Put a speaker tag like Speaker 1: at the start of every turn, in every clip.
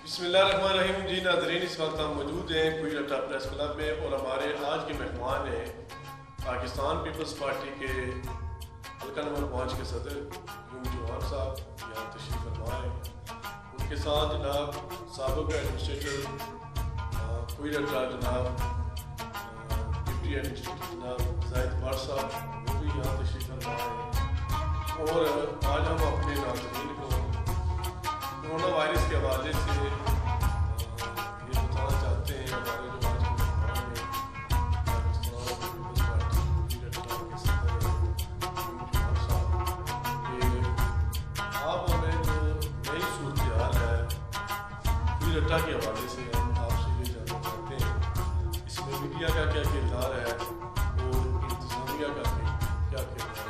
Speaker 1: بسم اللہ الرحمن الرحیم. جی ناظرین، اس وقت ہم موجود ہیں کوئٹہ اٹا پریس کلب میں اور ہمارے آج کے مہمان ہیں پاکستان پیپلز پارٹی کے حلقہ نمبر 5 کے صدر چوہان صاحب یہاں تشریف فرما ہیں. ان کے ساتھ جناب سابق ایڈمنسٹریٹر کوئٹہ اٹا جناب ڈپٹی ایڈمنسٹریٹر جناب زاہد بٹ صاحب وہ بھی یہاں تشریف فرما ہیں. اور آج ہم اپنے ناظرین کو کورونا وائرس کے حوالے سے یہ بتانا چاہتے ہیں ہمارے جو آج کے مہمان ہیں پاکستان پیپلز پارٹی کے صدر چوہان صاحب کہ آپ ہمیں جو نئی صورتحال ہے کوئٹہ اٹا کے حوالے سے ہم آپ سے یہ جاننا چاہتے ہیں اس میں میڈیا کا کیا کردار ہے اور انتظامیہ کا کیا کردار ہے.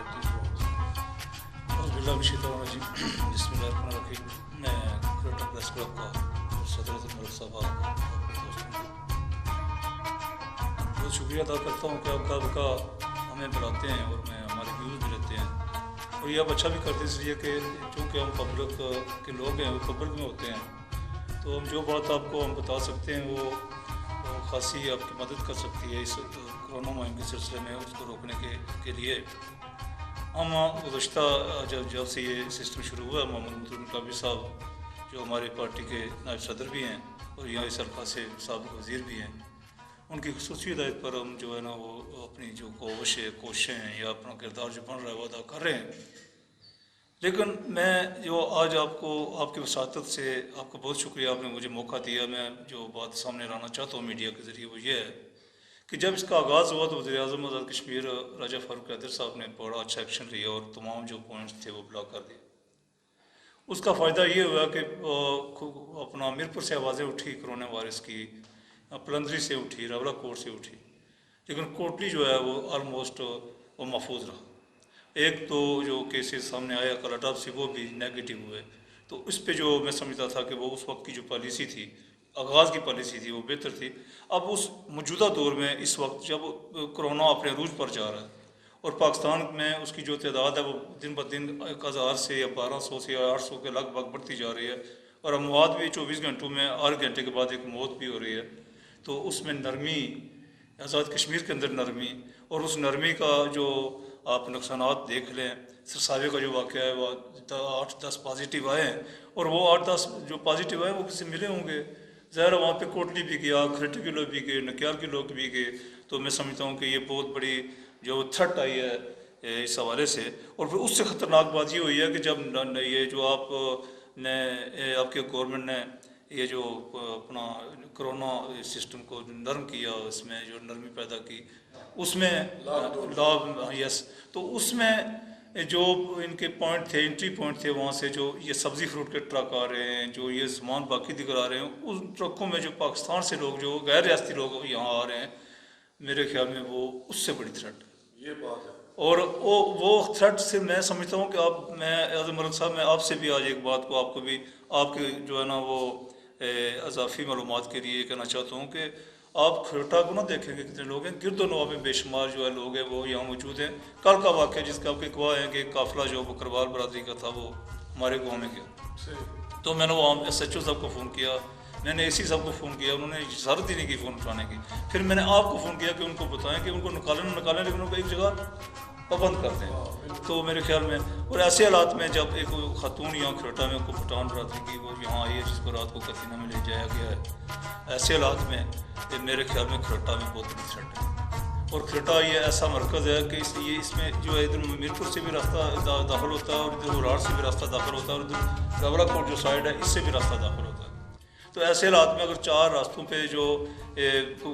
Speaker 2: بسم اللہ الرحمن الرحیم. میں کوئٹہ پریس کلب کا صدر ملک صاحب بہت شکریہ ادا کرتا ہوں کہ آپ کا ہمیں بلاتے ہیں اور میں ہمارے ویوز بھی رہتے ہیں اور یہ آپ اچھا بھی کرتے ہیں اس لیے کہ چونکہ ہم پبلک کے لوگ ہیں وہ پبلک میں ہوتے ہیں تو ہم جو بات آپ کو ہم بتا سکتے ہیں وہ خاصی آپ کی مدد کر سکتی ہے اس کورونا مہم کے سلسلے میں اس کو روکنے کے لیے. ہم گزشتہ جب سے یہ سسٹم شروع ہوا محمد مطمئن قابل صاحب جو ہماری پارٹی کے نائب صدر بھی ہیں اور یہاں اس حلقہ سے سابق وزیر بھی ہیں, ان کی خصوصی ہدایت پر ہم جو ہے نا وہ اپنی جو کوششیں ہیں یا اپنا کردار جو بن رہا ہے وہ ادا کر رہے ہیں. لیکن میں جو آج آپ کو آپ کی وساطت سے آپ کا بہت شکریہ, آپ نے مجھے موقع دیا. میں جو بات سامنے لانا چاہتا ہوں میڈیا کے ذریعے وہ یہ ہے کہ جب اس کا آغاز ہوا تو وزیر اعظم آزاد کشمیر راجہ فاروق قیدر صاحب نے بڑا اچھا ایکشن لیا اور تمام جو پوائنٹس تھے وہ بلاک کر دیے. اس کا فائدہ یہ ہوا کہ اپنا میرپور سے آوازیں اٹھی کرونا وائرس کی, پلندری سے اٹھی, راولا کوٹ سے اٹھی, لیکن کوٹلی جو ہے وہ آلموسٹ وہ محفوظ رہا. ایک تو جو کیسز سامنے آیا کلاٹاپ سے وہ بھی نیگیٹو ہوئے. تو اس پہ جو میں سمجھتا تھا کہ وہ اس وقت کی جو پالیسی تھی, آغاز کی پالیسی تھی, وہ بہتر تھی. اب اس موجودہ دور میں اس وقت جب کرونا اپنے عروج پر جا رہا ہے اور پاکستان میں اس کی جو تعداد ہے وہ دن بدن 1000 سے یا 1200 سے یا 800 کے لگ بھگ بڑھتی جا رہی ہے اور اموات بھی 24 گھنٹوں میں 8 گھنٹے کے بعد ایک موت بھی ہو رہی ہے. تو اس میں نرمی, آزاد کشمیر کے اندر نرمی, اور اس نرمی کا جو آپ نقصانات دیکھ لیں. سرساوے کا جو واقعہ ہے وہ 8-10 پازیٹیو آئے ہیں اور وہ 8-10 جو پازیٹیو آئے وہ کسی ملے ہوں گے. ظاہر وہاں پہ کوٹلی بھی گیا, کھرٹی کے لوگ بھی گئے, نکیال کے لوگ بھی گئے. تو میں سمجھتا ہوں کہ یہ بہت بڑی جو تھرٹ آئی ہے اس حوالے سے. اور پھر اس سے خطرناک بات یہ ہوئی ہے کہ جب یہ جو آپ نے آپ کے گورنمنٹ نے یہ جو اپنا کرونا سسٹم کو نرم کیا, اس میں جو نرمی پیدا کی, اس میں یس, تو اس میں جو ان کے پوائنٹ تھے, انٹری پوائنٹ تھے, وہاں سے جو یہ سبزی فروٹ کے ٹرک آ رہے ہیں, جو یہ سامان باقی دیگر آ رہے ہیں, ان ٹرکوں میں جو پاکستان سے لوگ جو غیر ریاستی لوگ یہاں آ رہے ہیں, میرے خیال میں وہ اس سے بڑی تھرٹ
Speaker 1: یہ بات ہے.
Speaker 2: اور وہ تھرٹ سے میں سمجھتا ہوں کہ میں اعظم ملک صاحب میں آپ سے بھی آج ایک بات کو آپ کو بھی آپ کے جو ہے نا وہ اضافی معلومات کے لیے کہنا چاہتا ہوں کہ آپ کھرٹا کو نہ دیکھیں گے کتنے لوگ ہیں, گرد و نواح میں بے شمار جو ہے لوگ ہیں وہ یہاں موجود ہیں. کل کا واقعہ جس کا آپ کے گواہ ہیں کہ ایک قافلہ جو بکروال برادری کا تھا وہ ہمارے گاؤں میں گیا. تو میں نے وہ ایس ایچ او صاحب کو فون کیا, میں نے اے سی صاحب کو فون کیا, انہوں نے ضرورت ہی نہیں کی فون اٹھانے کی. پھر میں نے آپ کو فون کیا کہ ان کو بتائیں کہ ان کو نکالیں لیکن ان کو ایک جگہ پابند کرتے ہیں. تو میرے خیال میں اور ایسے حالات میں جب ایک خاتون یہاں کھرٹا میں کو پٹھان برادری کی وہ یہاں آئی ہے جس کو رات کو کتینہ میں لے جایا گیا ہے, ایسے حالات میں میرے خیال میں کھرٹا میں بہت بڑی تھرٹ ہے. اور کھرٹا یہ ایسا مرکز ہے کہ اس میں جو ہے ادھر میرپور سے بھی راستہ داخل ہوتا ہے اور ادھر وراڑ سے بھی راستہ داخل ہوتا ہے اور ادھر راولا کوٹ جو سائڈ ہے اس سے بھی راستہ داخل ہوتا ہے. تو ایسے حالات میں اگر 4 راستوں پہ جو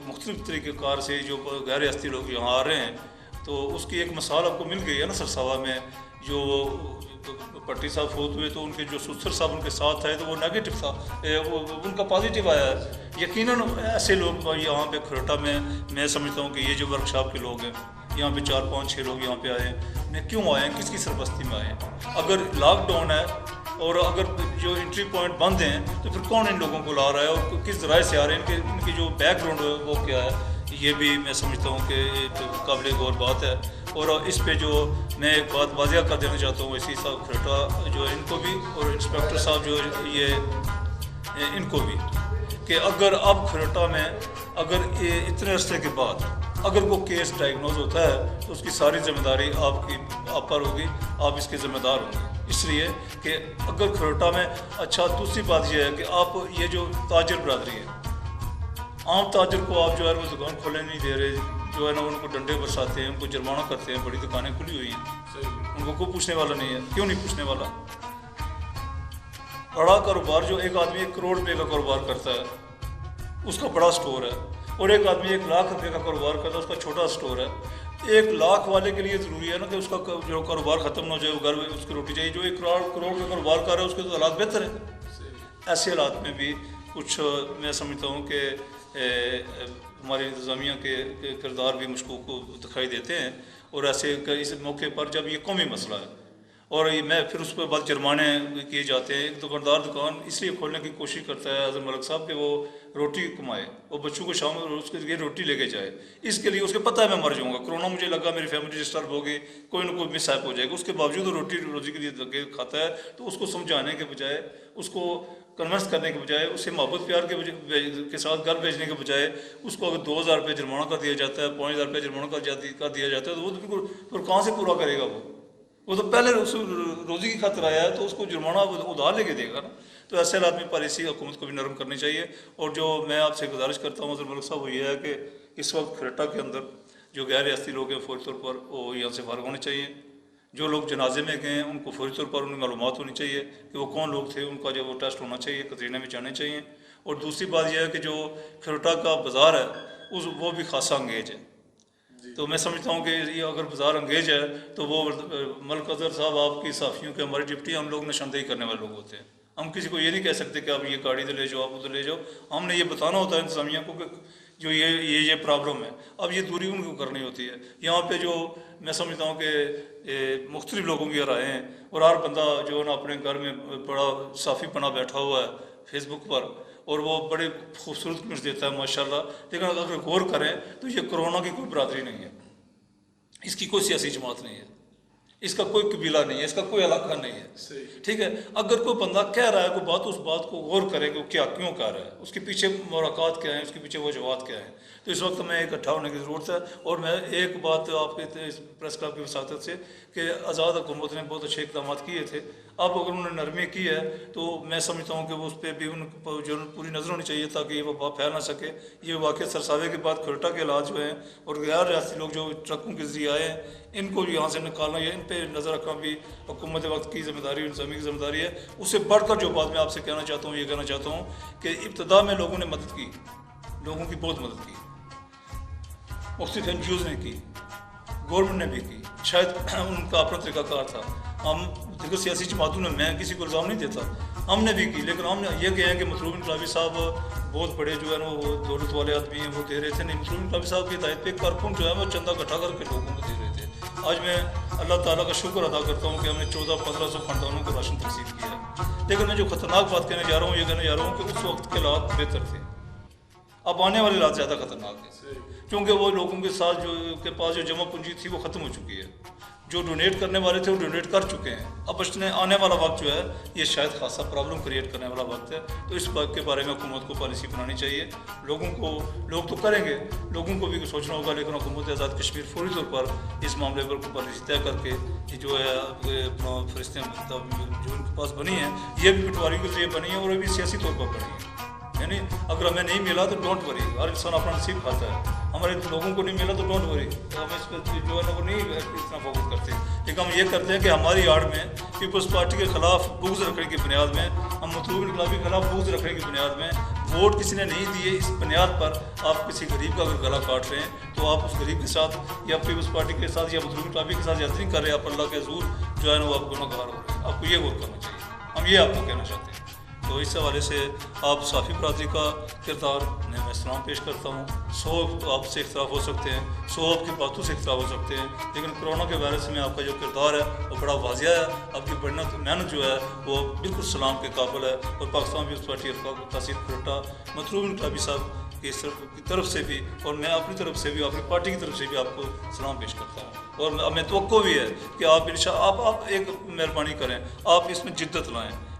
Speaker 2: مختلف طریقے کار سے جو غیر ریاستی لوگ یہاں آ رہے ہیں تو اس کی ایک مثال آپ کو مل گئی ہے نا. سرساوا میں جو پٹی صاحب فوت ہوئے تو ان کے جو سسر صاحب ان کے ساتھ آئے تو وہ نیگیٹو تھا, ان کا پازیٹیو آیا ہے. یقیناً ایسے لوگ یہاں پہ کھرٹا میں سمجھتا ہوں کہ یہ جو ورک شاپ کے لوگ ہیں یہاں پہ 4-5-6 لوگ یہاں پہ آئے ہیں, میں کیوں آئے ہیں, کس کی سرپرستی میں آئے ہیں. اگر لاک ڈاؤن ہے اور اگر جو انٹری پوائنٹ بند ہیں تو پھر کون ان لوگوں کو لا رہا ہے اور کس ذرائع سے آ رہے ہیں, ان کی جو بیک گراؤنڈ ہے وہ کیا ہے. یہ بھی میں سمجھتا ہوں کہ قابل غور بات ہے. اور اس پہ جو میں ایک بات واضح کر دینا چاہتا ہوں, اسی صاحب کھرٹا جو ان کو بھی اور انسپیکٹر صاحب جو یہ ان کو بھی کہ اگر اب کھروٹا میں اگر اتنے عرصے کے بعد اگر وہ کیس ڈائگنوز ہوتا ہے تو اس کی ساری ذمہ داری آپ پر ہوگی، آپ اس کے ذمہ دار ہوں گے، اس لیے کہ اگر کھروٹا میں اچھا دوسری بات یہ ہے کہ آپ یہ جو تاجر برادری ہے، عام تاجر کو آپ جو ہے وہ دکان کھولنے نہیں دے رہے، جو ہے نا ان کو ڈنڈے برساتے ہیں، ان کو جرمانہ کرتے ہیں، بڑی دکانیں کھلی ہوئی ہیں، ان کو کوئی پوچھنے والا نہیں ہے، کیوں نہیں پوچھنے والا؟ بڑا کاروبار جو ایک آدمی 1 کروڑ روپے کا کاروبار کرتا ہے اس کا بڑا سٹور ہے، اور ایک آدمی 1 لاکھ روپے کا کاروبار کرتا ہے اس کا چھوٹا سٹور ہے، 1 لاکھ والے کے لیے ضروری ہے نا کہ اس کا جو کاروبار ختم نہ ہو جائے، وہ گھر میں اس کی روٹی چاہیے، جو 1 کروڑ کا کاروبار کر رہا ہے اس کے تو حالات بہتر ہے۔ ایسے حالات میں بھی کچھ میں سمجھتا ہوں کہ ہمارے انتظامیہ کے کردار بھی مشکوک دکھائی دیتے ہیں، اور ایسے اس موقع پر جب یہ قومی مسئلہ ہے اور میں پھر اس کے بعد جرمانے کیے جاتے ہیں، ایک دکاندار دکان اس لیے کھولنے کی کوشش کرتا ہے اعظم ملک صاحب کہ وہ روٹی کمائے، وہ بچوں کو شام اس کے لیے روٹی لے کے جائے، اس کے لیے اس کے پتہ ہے میں مر جاؤں گا، کرونا مجھے لگا، میری فیملی ڈسٹرب ہوگی، کوئی نہ کوئی مس ہیپ ہو جائے گا، اس کے باوجود وہ روزی کے لیے لگے کھاتا ہے، تو اس کو سمجھانے کے بجائے، اس کو کنورس کرنے کے بجائے، اسے محبت پیار کے ساتھ گھر بھیجنے کے بجائے اس کو اگر 2000 روپے جرمانہ کر دیا جاتا ہے، 5000 روپے جرمانہ کر دیا جاتا ہے، تو وہ بالکل پھر کہاں سے پورا کرے گا؟ وہ تو پہلے روزی کی خاطر آیا ہے، تو اس کو جرمانہ ادھار لے کے دے گا نا۔ تو ایسے حالات میں پالیسی حکومت کو بھی نرم کرنی چاہیے، اور جو میں آپ سے گزارش کرتا ہوں حضرت ملک صاحب وہ یہ ہے کہ اس وقت کھریٹا کے اندر جو غیر ریاستی لوگ ہیں فوری طور پر وہ یہاں سے فارغ ہونے چاہیے، جو لوگ جنازے میں گئے ہیں ان کو فوری طور پر ان کی معلومات ہونی چاہیے کہ وہ کون لوگ تھے، ان کا جو وہ ٹیسٹ ہونا چاہیے، قطرینہ میں جانے چاہیے، اور دوسری بات یہ ہے کہ جو کھروٹا کا بازار ہے وہ بھی خاصا انگیج ہے، تو میں سمجھتا ہوں کہ یہ اگر بازار انگیج ہے تو وہ ملک اظہر صاحب آپ کی صحافیوں کے ہمارے ڈپٹی ہم لوگ نشاندہی کرنے والے لوگ ہوتے ہیں، ہم کسی کو یہ نہیں کہہ سکتے کہ آپ یہ گاڑی تو لے جاؤ، آپ ادھر لے جاؤ، ہم نے یہ بتانا ہوتا ہے انتظامیہ کو کہ جو یہ پرابلم ہے، اب یہ دوری ان کو کرنی ہوتی ہے۔ یہاں پہ جو میں سمجھتا ہوں کہ مختلف لوگوں کی رائے ہیں، اور ہر بندہ جو ہے نا اپنے گھر میں بڑا صافی پنا بیٹھا ہوا ہے فیس بک پر، اور وہ بڑے خوبصورت کمنٹس دیتا ہے ماشاءاللہ، لیکن اگر غور کریں تو یہ کرونا کی کوئی برادری نہیں ہے، اس کی کوئی سیاسی جماعت نہیں ہے، اس کا کوئی قبیلہ نہیں ہے، اس کا کوئی علاقہ نہیں ہے، ٹھیک ہے؟ اگر کوئی بندہ کہہ رہا ہے کوئی بات، اس بات کو غور کرے کہ وہ کیوں کہہ رہا ہے، اس کے پیچھے مراکات کیا ہیں، اس کے پیچھے وجوہات کیا ہیں، تو اس وقت میں اکٹھا ہونے کی ضرورت ہے۔ اور میں ایک بات آپ کے پریس کلب کی وساطت سے کہ آزاد حکومت نے بہت اچھے اقدامات کیے تھے، اب اگر انہوں نے نرمی کی ہے تو میں سمجھتا ہوں کہ وہ اس پہ بھی ان کو جو پوری نظر ہونی چاہیے تاکہ یہ وبا پھیل نہ سکے۔ یہ واقعہ سرساوے کے بعد کھروٹا کے حالات جو ہیں اور غیر ریاستی لوگ جو ٹرکوں کے ذریعے آئے ہیں ان کو یہاں سے نکالنا یا ان پہ نظر رکھنا بھی حکومت وقت کی ذمہ داری، انتظامی کی ذمہ داری ہے۔ اس سے بڑھ کر جو بات میں آپ سے کہنا چاہتا ہوں، یہ کہنا چاہتا ہوں کہ ابتدا میں لوگوں نے مدد کی، لوگوں کی بہت مدد کی، مختلف NGOs نے کی، گورنمنٹ نے بھی کی، شاید ان کا اپنا طریقہ کار تھا، ہم دیگر سیاسی جماعتوں نے، میں کسی کو الزام نہیں دیتا، ہم نے بھی کی، لیکن ہم نے یہ کہا ہے کہ مطلوب انقلابی صاحب بہت بڑے جو ہے نا وہ دولت والے آدمی ہیں، وہ دے رہے تھے نہیں، مطلوب انقلابی صاحب کی ہدایت پہ کارکن جو ہے وہ چندہ اکٹھا کر کے لوگوں کو دے رہے تھے۔ آج میں اللہ تعالیٰ کا شکر ادا کرتا ہوں کہ ہم نے 1400-1500 خاندانوں کو راشن تقسیم کیا ہے، لیکن میں جو خطرناک بات کہنے جا رہا ہوں، یہ کہنے جا رہا ہوں کہ اس وقت کے حالات بہتر تھے، اب آنے والے حالات زیادہ خطرناک ہیں، کیونکہ وہ لوگوں کے ساتھ جو کے پاس جو جمع پونجی تھی وہ ختم ہو چکی ہے، جو ڈونیٹ کرنے والے تھے وہ ڈونیٹ کر چکے ہیں، اب آنے والا وقت جو ہے یہ شاید خاصا پرابلم کریٹ کرنے والا وقت ہے، تو اس بات کے بارے میں حکومت کو پالیسی بنانی چاہیے، لوگ تو کریں گے، لوگوں کو بھی سوچنا ہوگا، لیکن حکومت آزاد کشمیر فوری طور پر اس معاملے پر کو پالیسی طے کر کے یہ جو ہے فہرستیں جو ان کے پاس بنی ہیں یہ بھی پٹواری کے ذریعے بنی ہیں اور یہ بھی سیاسی طور پر بنی ہیں، یعنی اگر ہمیں نہیں ملا تو ڈونٹ وری، ہر انسان اپنا نصیب کھاتا ہے، ہمارے لوگوں کو نہیں ملا تو ڈونٹ وری، ہم اس پہ جو ہے نا وہ نہیں اتنا فوکس کرتے، لیکن ہم یہ کرتے ہیں کہ ہماری آڑ میں پیپلز پارٹی کے خلاف بغض رکھنے کی بنیاد میں، ہم مطلوب انقلابی کے خلاف بغض رکھنے کی بنیاد میں ووٹ کسی نے نہیں دیے، اس بنیاد پر آپ کسی غریب کا اگر گلا کاٹ رہے ہیں تو آپ اس غریب کے ساتھ یا پیپلز پارٹی کے ساتھ یا مطلوب انقلابی کے ساتھ زیادتی نہیں کر رہے، آپ اللہ کے حضور جو ہے نا وہ آپ گناہ گار ہو رہے ہیں، آپ کو یہ غور کرنا چاہیے، ہم یہ آپ کو کہنا چاہتے ہیں۔ تو اس حوالے سے آپ صحافی برادری کا کردار میں سلام پیش کرتا ہوں، 100 آپ سے اختلاف ہو سکتے ہیں، 100 آپ کی باتوں سے اختلاف ہو سکتے ہیں، لیکن کرونا کے وائرس میں آپ کا جو کردار ہے وہ بڑا واضح ہے، آپ کی محنت جو ہے وہ بالکل سلام کے قابل ہے، اور پاکستان پیپلز پارٹی تحصیل کھروٹا مطلوب انقلابی صاحب کی طرف سے بھی اور میں اپنی طرف سے بھی اپنی پارٹی کی طرف سے بھی آپ کو سلام پیش کرتا ہوں، اور ہمیں توقع بھی ہے کہ آپ ایک مہربانی کریں، آپ اس میں جدت لائیں،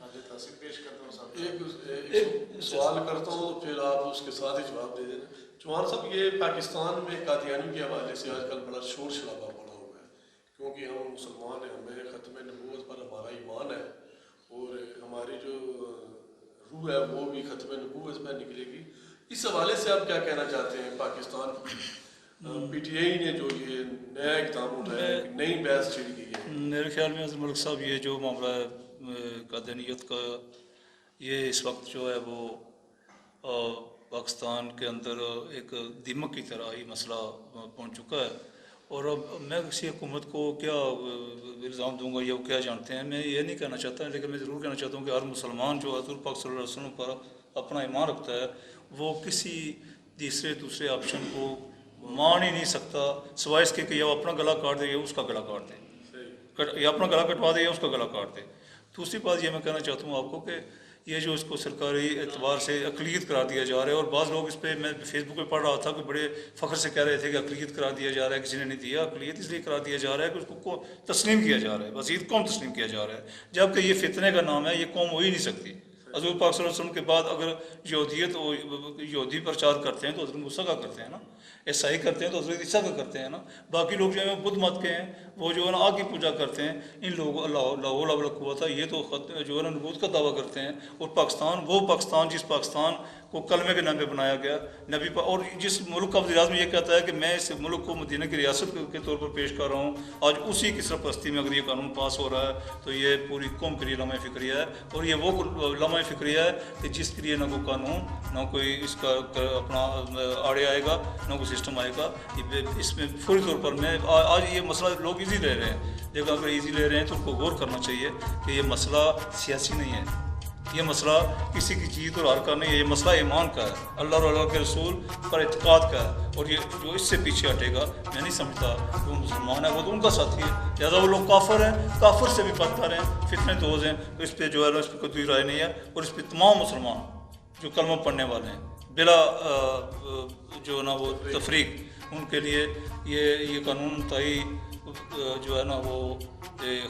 Speaker 3: حاضر تحصیل پیش کرتا ہوں صاحب.
Speaker 1: ایک سوال کرتا ہوں تو پھر آپ اس کے ساتھ ہی جواب دے دینا. چوہان صاحب یہ پاکستان میں قادیانیوں کے حوالے سے آج کل بڑا شور شرابہ پڑا ہوا ہے کیونکہ ہم مسلمان ہیں, ہمیں ختم نبوت پر ہمارا ایمان ہے اور ہماری جو روح ہے وہ بھی ختم نبوت میں نکلے گی. اس حوالے سے آپ کیا کہنا چاہتے ہیں؟ پاکستان پی ٹی آئی نے جو یہ نیا اقدام اٹھایا ہے, نئی بحث چھڑ گئی ہے.
Speaker 2: میرے خیال میں عظم ملک صاحب یہ جو معاملہ ہے قادیانیت کا, یہ اس وقت جو ہے وہ پاکستان کے اندر ایک دیمک کی طرح ہی مسئلہ پہنچ چکا ہے. اور اب میں کسی حکومت کو کیا الزام دوں گا یا وہ کیا جانتے ہیں, میں یہ نہیں کہنا چاہتا, لیکن میں ضرور کہنا چاہتا ہوں کہ ہر مسلمان جو حضور پاک صلی اللہ علیہ وسلم پر اپنا ایمان رکھتا ہے وہ کسی دوسرے آپشن کو مان ہی نہیں سکتا سوائے اس کے کہ یا وہ اپنا گلا کاٹ دے یا اس کا گلا کاٹ دے, یا اپنا گلا کٹوا دے یا اس کا گلا کاٹ دے. دوسری بات یہ میں کہنا چاہتا ہوں آپ کو کہ یہ جو اس کو سرکاری اعتبار سے اقلیت قرار دیا جا رہا ہے, اور بعض لوگ اس پہ, میں فیس بک پہ پڑھ رہا تھا کہ بڑے فخر سے کہہ رہے تھے کہ اقلیت قرار دیا جا رہا ہے, کسی نے نہیں دیا. اقلیت اس لیے قرار دیا جا رہا ہے کہ اس کو تسلیم کیا جا رہا ہے, مزید قوم تسلیم کیا جا رہا ہے, جبکہ یہ فتنے کا نام ہے, یہ قوم ہو ہی نہیں سکتی. حضور پاک صلی اللہ علیہ وسلم کے بعد اگر یہودی پرچار کرتے ہیں تو حضرت موسیٰ کا کرتے ہیں نا, عیسائی کرتے ہیں تو حضرت عیسیٰ کا کرتے ہیں نا. باقی لوگ جو ہیں بدھ مت کے ہیں, وہ جو ہے نا آگ کی پوجا کرتے ہیں. ان لوگوں اللہ قوت ہے, یہ تو جو ہے نا نبوت کا دعویٰ کرتے ہیں. اور پاکستان وہ پاکستان جس پاکستان کو کلمے کے نام پہ بنایا گیا نبی اور جس ملک کا وزیر اعظم یہ کہتا ہے کہ میں اس ملک کو مدینہ کی ریاست کے طور پر پیش کر رہا ہوں, آج اسی کی سرپرستی میں اگر یہ قانون پاس ہو رہا ہے تو یہ پوری قوم کے لیے لمحہ فکریہ ہے. اور یہ وہ لمحہ فکریہ ہے کہ جس کے لیے نہ کوئی قانون, نہ کوئی اس کا اپنا آڑے آئے گا, نہ کوئی سسٹم آئے گا. اس میں فوری طور پر میں آج یہ مسئلہ لوگ ایزی لے رہے ہیں, لیکن اگر ایزی لے رہے ہیں تو ان کو غور کرنا چاہیے کہ یہ مسئلہ سیاسی نہیں ہے, یہ مسئلہ کسی کی جیت اور ہار کا نہیں ہے, یہ مسئلہ ایمان کا ہے, اللہ اور اللہ کے رسول پر اعتقاد کا ہے. اور یہ جو اس سے پیچھے ہٹے گا, میں نہیں سمجھتا کہ وہ مسلمان ہے, وہ تو ان کا ساتھی ہے. لہٰذا وہ لوگ کافر ہیں, کافر سے بھی بدتر ہیں, فتنے دوز ہیں. تو اس پہ جو ہے اس پہ کوئی رائے نہیں ہے. اور اس پہ تمام مسلمان جو کلمہ پڑھنے والے ہیں بلا جو ہے نا وہ تفریق, ان کے لیے یہ قانون انتہائی جو ہے نا وہ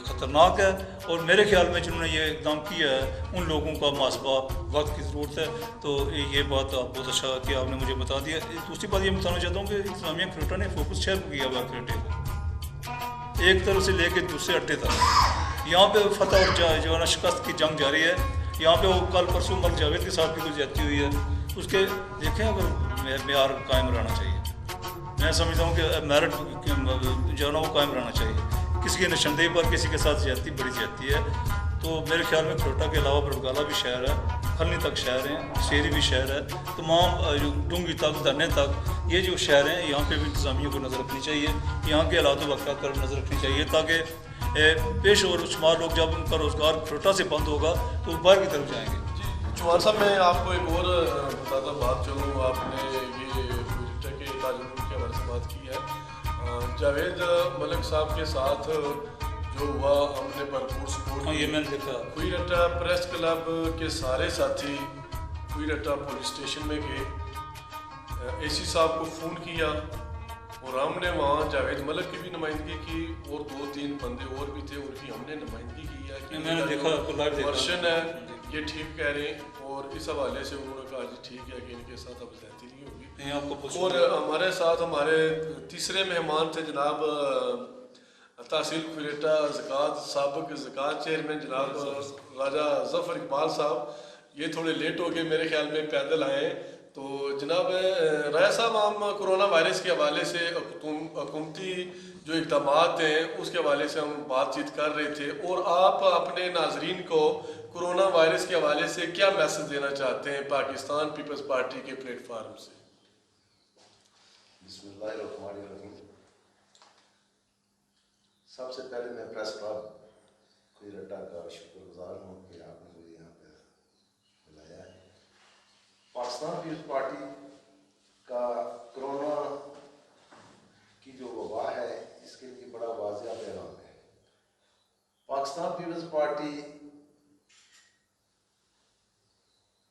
Speaker 2: خطرناک ہے. اور میرے خیال میں جنہوں نے یہ اقدام کیا ہے ان لوگوں کا محاسبہ وقت کی ضرورت ہے. تو یہ بات آپ بہت اچھا کہ آپ نے مجھے بتا دیا. دوسری بات یہ بتانا چاہتا ہوں کہ اسلامیہ کریٹا نے فوکس شہر کو کیا ہوا کریٹے کو, ایک طرف سے لے کے دوسرے اڈے تک. یہاں پہ فتح اور جو ہے نا شکست کی جنگ جاری ہے. یہاں پہ وہ کل پرسوں ملک جاوید کے ساتھ بھی کوئی زیادتی ہوئی ہے, اس کے دیکھیں اگر معیار قائم رہنا چاہیے. میں سمجھتا ہوں کہ میرٹ جو ہے نا وہ قائم رہنا چاہیے. کسی کی نشاندہی پر کسی کے ساتھ زیادتی بڑی زیادتی ہے. تو میرے خیال میں کھروٹا کے علاوہ برگالہ بھی شہر ہے, کھلنی تک شہر ہیں, شیری بھی شہر ہے, تمام ڈونگی تک دھرنے تک یہ جو شہر ہیں یہاں پہ بھی انتظامیہ کو نظر رکھنی چاہیے, یہاں کے حالات و واقعات پر نظر رکھنی چاہیے, تاکہ پیش اور شمار لوگ جب ان کا روزگار کھروٹا سے بند ہوگا تو وہ باہر کی طرف جائیں گے.
Speaker 1: چوہان صاحب میں آپ کو ایک اور بتاتا بات چلوں, آپ نے یہ کے تعلیم کے حوالے سے بات کی ہے. جاوید ملک صاحب کے ساتھ جو ہوا ہم نے بھرپور سپورٹ,
Speaker 2: یہ میں نے دیکھا.
Speaker 1: کوئی رٹا پریس کلب کے سارے ساتھی کوئی رٹا پولیس اسٹیشن میں گئے, اے سی صاحب کو فون کیا اور ہم نے وہاں جاوید ملک کی بھی نمائندگی کی اور 2-3 بندے اور بھی تھے, ان کی ہم نے نمائندگی کی ہے کہ
Speaker 2: میں نے دیکھا
Speaker 1: ورشن ہے یہ ٹھیک کہہ رہے ہیں. اور اس حوالے سے انہوں نے کہا جی ٹھیک ہے کہ ان کے ساتھ اب زیادتی نہیں ہوگی. اور ہمارے ساتھ ہمارے تیسرے مہمان تھے جناب تحصیل کھریٹا زکوٰۃ سابق زکوٰۃ چیئرمین جناب راجہ ظفر اقبال صاحب. یہ تھوڑے لیٹ ہو گئے میرے خیال میں, پیدل آئے. تو جناب راجہ صاحب ہم کرونا وائرس کے حوالے سے حکومتی جو اقدامات ہیں اس کے حوالے سے ہم بات چیت کر رہے تھے, اور آپ اپنے ناظرین کو کرونا وائرس کے حوالے سے کیا میسج دینا چاہتے ہیں پاکستان پیپلز پارٹی کے پلیٹ فارم سے؟
Speaker 4: بسم اللہ الرحمن الرحیم. سب سے پہلے میں پریس کلب کوئی رٹا کا شکر گزار ہوں کہ آپ نے مجھے یہاں پہ بلایا ہے. پاکستان پیپلز پارٹی کا کرونا کی جو وبا ہے اس کے لیے بڑا واضح پیغام ہے. پاکستان پیپلز پارٹی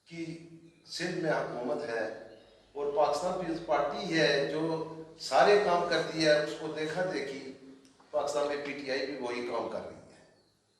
Speaker 4: کی سندھ میں حکومت ہے اور پاکستان پیپلز پارٹی ہے جو سارے کام کرتی ہے. اس کو دیکھا دیکھی پاکستان میں پی ٹی آئی بھی وہی کام کر رہی ہے.